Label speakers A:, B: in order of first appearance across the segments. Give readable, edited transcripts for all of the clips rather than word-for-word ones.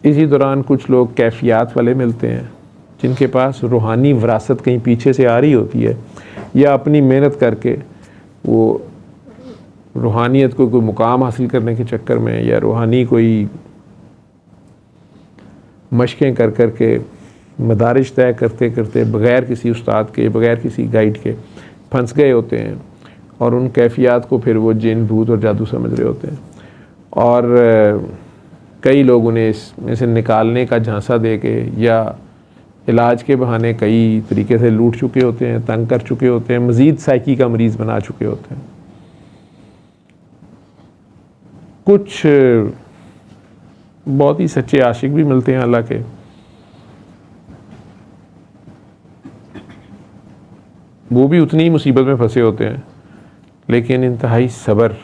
A: इसी दौरान कुछ लोग कैफियत वाले मिलते हैं जिनके पास रूहानी विरासत कहीं पीछे से आ रही होती है, या अपनी मेहनत करके वो रूहानियत को कोई मुकाम हासिल करने के चक्कर में या रूहानी कोई मशक़ें कर कर के मदारिज तय करते करते बग़ैर किसी उस्ताद के, बग़ैर किसी गाइड के फंस गए होते हैं, और उन कैफियत को फिर वो जिन, भूत और जादू समझ रहे होते हैं। और कई लोग उन्हें इसमें से निकालने का झांसा दे के या इलाज के बहाने कई तरीके से लूट चुके होते हैं, तंग कर चुके होते हैं, मज़ीद साइकी का मरीज़ बना चुके होते हैं। कुछ बहुत ही सच्चे आशिक भी मिलते हैं अल्लाह के, वो भी उतनी ही मुसीबत में फंसे होते हैं, लेकिन इंतहाई सब्र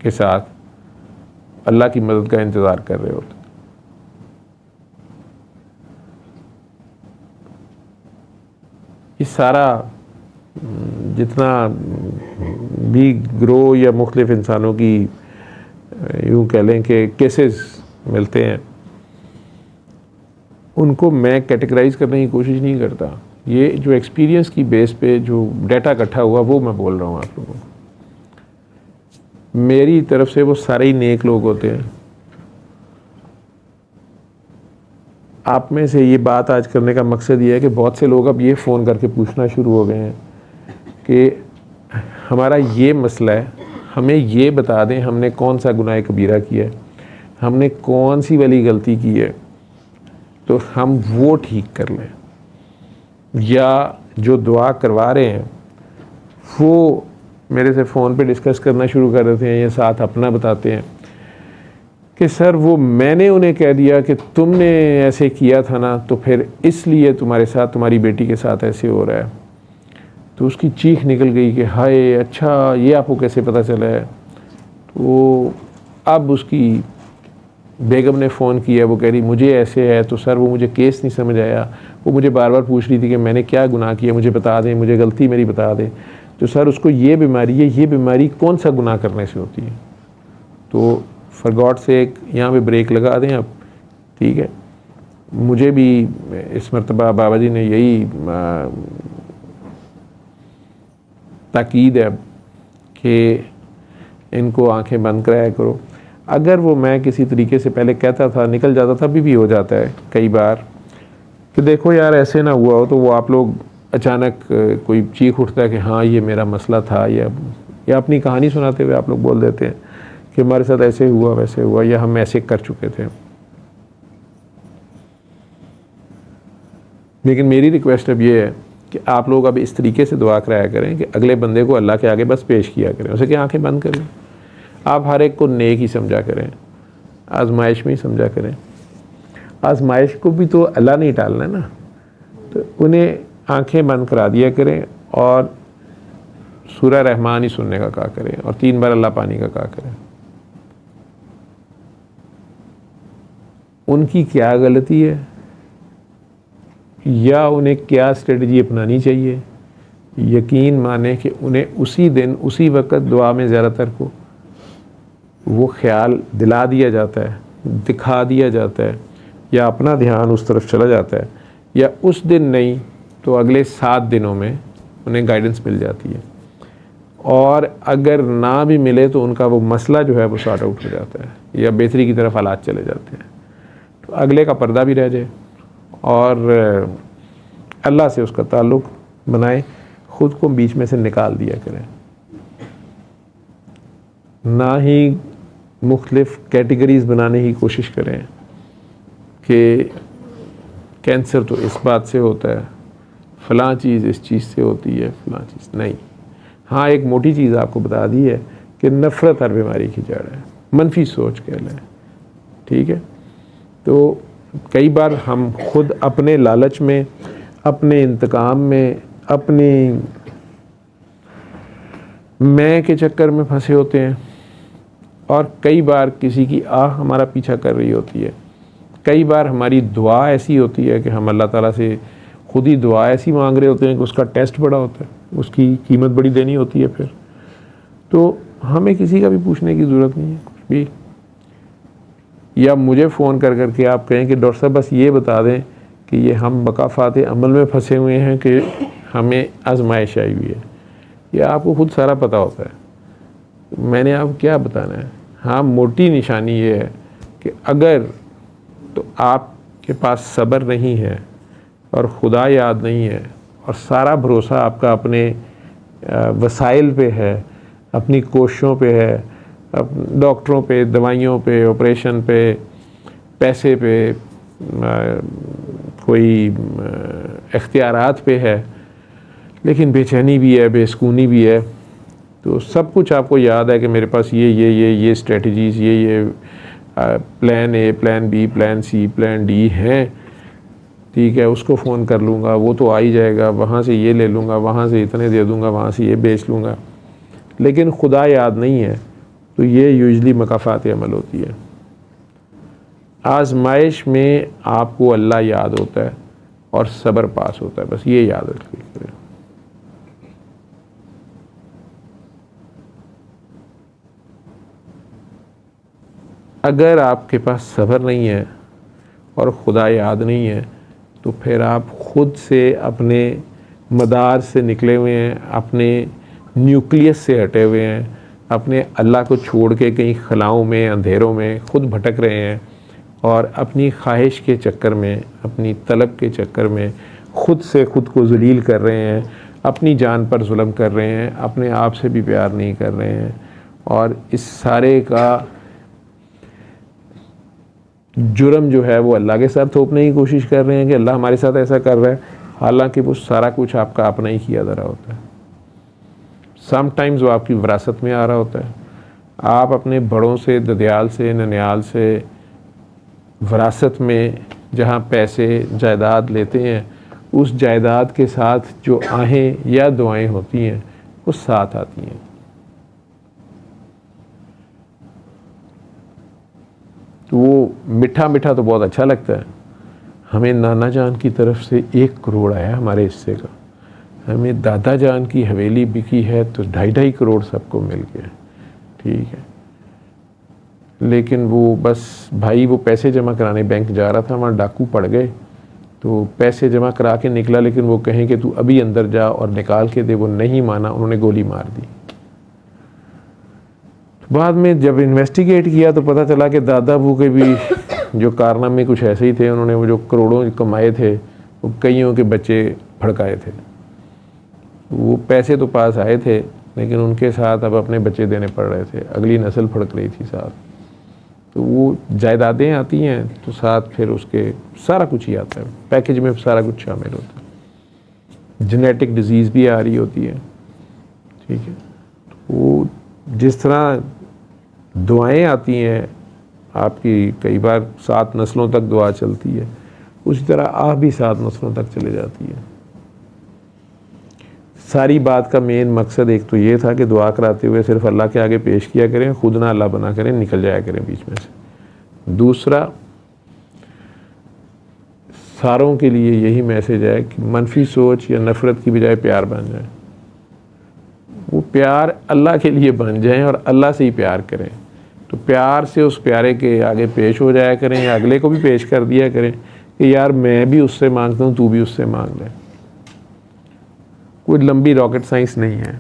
A: के साथ अल्लाह की मदद का इंतज़ार कर रहे होते हैं। ये सारा जितना भी ग्रो या मुख्तलिफ इंसानों की यूँ कह लें कि केसेस मिलते हैं, उनको मैं कैटेगराइज करने की कोशिश नहीं करता। ये जो एक्सपीरियंस की बेस पे जो डाटा इकट्ठा हुआ वो मैं बोल रहा हूँ आप लोगों को। मेरी तरफ से वो सारे ही नेक लोग होते हैं। आप में से ये बात आज करने का मकसद ये है कि बहुत से लोग अब ये फ़ोन करके पूछना शुरू हो गए हैं कि हमारा ये मसला है, हमें ये बता दें हमने कौन सा गुनाह कबीरा किया है, हमने कौन सी वाली गलती की है, तो हम वो ठीक कर लें। या जो दुआ करवा रहे हैं वो मेरे से फ़ोन पे डिस्कस करना शुरू कर देते हैं या साथ अपना बताते हैं कि सर वो मैंने उन्हें कह दिया कि तुमने ऐसे किया था ना, तो फिर इसलिए तुम्हारे साथ, तुम्हारी बेटी के साथ ऐसे हो रहा है। तो उसकी चीख निकल गई कि हाय अच्छा ये आपको कैसे पता चला है। तो अब उसकी बेगम ने फ़ोन किया, वो कह रही मुझे ऐसे है। तो सर वो मुझे केस नहीं समझ आया, वो मुझे बार बार पूछ रही थी कि मैंने क्या गुनाह किया, मुझे बता दें, मुझे गलती मेरी बता दें। तो सर उसको ये बीमारी है, ये बीमारी कौन सा गुनाह करने से होती है। तो फॉर गॉड सेक यहाँ पे ब्रेक लगा दें आप, ठीक है। मुझे भी इस मरतबा बाबा जी ने यही ताकीद है कि इनको आंखें बंद कराया करो। अगर वो मैं किसी तरीके से पहले कहता था, निकल जाता था, अभी भी हो जाता है कई बार कि देखो यार ऐसे ना हुआ हो, तो वो आप लोग अचानक कोई चीख उठता है कि हाँ ये मेरा मसला था, या अपनी कहानी सुनाते हुए आप लोग बोल देते हैं कि हमारे साथ ऐसे हुआ, वैसे हुआ, या हम ऐसे कर चुके थे। लेकिन मेरी रिक्वेस्ट अब ये है कि आप लोग अब इस तरीके से दुआ कराया करें कि अगले बंदे को अल्लाह के आगे बस पेश किया करें, उसे कि आंखें बंद करें। आप हर एक को नेक ही समझा करें, आजमाइश में ही समझा करें। आजमाइश को भी तो अल्लाह नहीं टालना है ना, तो उन्हें आंखें बंद करा दिया करें और सूरह रहमान ही सुनने का कहा करें और 3 बार अल्लाह पानी का कहा करें। उनकी क्या गलती है या उन्हें क्या स्ट्रेटजी अपनानी चाहिए, यकीन माने कि उन्हें उसी दिन उसी वक्त दुआ में ज़्यादातर को वो ख्याल दिला दिया जाता है, दिखा दिया जाता है, या अपना ध्यान उस तरफ चला जाता है, या उस दिन नहीं तो अगले 7 दिनों में उन्हें गाइडेंस मिल जाती है। और अगर ना भी मिले तो उनका वो मसला जो है वो सॉर्ट आउट हो जाता है या बेहतरी की तरफ हालात चले जाते हैं। तो अगले का पर्दा भी रह जाए और अल्लाह से उसका ताल्लुक़ बनाए, ख़ुद को बीच में से निकाल दिया करें। ना ही मुख्तलिफ़ कैटेगरीज़ बनाने की कोशिश करें कि कैंसर तो इस बात से होता है, फ़लाँ चीज़ इस चीज़ से होती है, फ़लाँ चीज़ नहीं। हाँ, एक मोटी चीज़ आपको बता दी है कि नफ़रत हर बीमारी की जड़ है, मनफी सोच कह लें, ठीक है। तो कई बार हम खुद अपने लालच में, अपने इंतकाम में, अपनी मैं के चक्कर में फंसे होते हैं, और कई बार किसी की आह हमारा पीछा कर रही होती है। कई बार हमारी दुआ ऐसी होती है कि हम अल्लाह ताला से खुद ही दुआ ऐसी मांग रहे होते हैं कि उसका टेस्ट बड़ा होता है, उसकी कीमत बड़ी देनी होती है। फिर तो हमें किसी का भी पूछने की ज़रूरत नहीं है कुछ भी। या मुझे फ़ोन कर करके आप कहें कि डॉक्टर साहब बस ये बता दें कि ये हम मकाफ़ात अमल में फंसे हुए हैं कि हमें आजमाइश आई हुई है, या आपको खुद सारा पता होता है। मैंने आपको क्या बताना है। हाँ, मोटी निशानी ये है कि अगर तो आपके पास सब्र नहीं है और खुदा याद नहीं है और सारा भरोसा आपका अपने वसाइल पे है, अपनी कोशिशों पे है, डॉक्टरों पे, दवाइयों पे, ऑपरेशन पे, पैसे पे, कोई इख्तियारात पे है, लेकिन बेचैनी भी है, बेसुकूनी भी है, तो सब कुछ आपको याद है कि मेरे पास ये स्ट्रेटजीज़, ये plan A, plan B, plan C, plan D हैं, ठीक है, उसको फ़ोन कर लूँगा, वो तो आ ही जाएगा, वहाँ से ये ले लूँगा, वहाँ से इतने दे दूँगा, वहाँ से ये बेच लूँगा, लेकिन खुदा याद नहीं है, तो ये यूजली मकाफ़ात अमल होती है। आजमाइश में आपको अल्लाह याद होता है और सब्र पास होता है, बस ये याद रखिए। अगर आपके पास सब्र नहीं है और खुदा याद नहीं है, तो फिर आप ख़ुद से अपने मदार से निकले हुए हैं, अपने न्यूक्लियस से हटे हुए हैं, अपने अल्लाह को छोड़ के कहीं खलाओं में, अंधेरों में खुद भटक रहे हैं और अपनी ख्वाहिश के चक्कर में, अपनी तलब के चक्कर में ख़ुद से ख़ुद को ज़लील कर रहे हैं, अपनी जान पर जुल्म कर रहे हैं, अपने आप से भी प्यार नहीं कर रहे हैं। और इस सारे का जुर्म जो है वो अल्लाह के साथ थोपने की कोशिश कर रहे हैं कि अल्लाह हमारे साथ ऐसा कर रहा है, हालांकि वो सारा कुछ आपका अपना ही किया जा रहा होता है। समटाइम्स वो आपकी विरासत में आ रहा होता है। आप अपने बड़ों से, ददियाल से, ननियाल से विरासत में जहाँ पैसे जायदाद लेते हैं, उस जायदाद के साथ जो आहें या दुआएं होती हैं वो साथ आती हैं। तो वो मीठा मीठा तो बहुत अच्छा लगता है। हमें नाना जान की तरफ से 1 करोड़ आया हमारे हिस्से का, हमें दादा जान की हवेली बिकी है तो 2.5 करोड़ सबको मिल गया, ठीक है। लेकिन वो बस भाई वो पैसे जमा कराने बैंक जा रहा था, वहाँ डाकू पड़ गए, तो पैसे जमा करा के निकला, लेकिन वो कहें कि तू अभी अंदर जा और निकाल के दे, वो नहीं माना, उन्होंने गोली मार दी। बाद में जब इन्वेस्टिगेट किया तो पता चला कि दादा अबू के भी जो कारनामे कुछ ऐसे ही थे। उन्होंने वो जो करोड़ों कमाए थे वो कईयों के बच्चे भड़काए थे। वो पैसे तो पास आए थे, लेकिन उनके साथ अब अपने बच्चे देने पड़ रहे थे, अगली नस्ल फड़क रही थी साथ। तो वो जायदादें आती हैं तो साथ फिर उसके सारा कुछ ही आता है, पैकेज में सारा कुछ शामिल होता है। जेनेटिक डिजीज़ भी आ रही होती है, ठीक है। वो जिस तरह दुआएं आती हैं आपकी, कई बार 7 नस्लों तक दुआ चलती है, उसी तरह आप भी 7 नस्लों तक चले जाती है। सारी बात का मेन मकसद एक तो ये था कि दुआ कराते हुए सिर्फ अल्लाह के आगे पेश किया करें, खुद ना अल्लाह बना करें, निकल जाया करें बीच में से। दूसरा, सारों के लिए यही मैसेज है कि मनफी सोच या नफ़रत की बजाय प्यार बन जाए। वो प्यार अल्लाह के लिए बन जाएं और अल्लाह से ही प्यार करें। तो प्यार से उस प्यारे के आगे पेश हो जाया करें, या अगले को भी पेश कर दिया करें कि यार मैं भी उससे मांगता हूँ, तू भी उससे मांग ले। कोई लंबी रॉकेट साइंस नहीं है।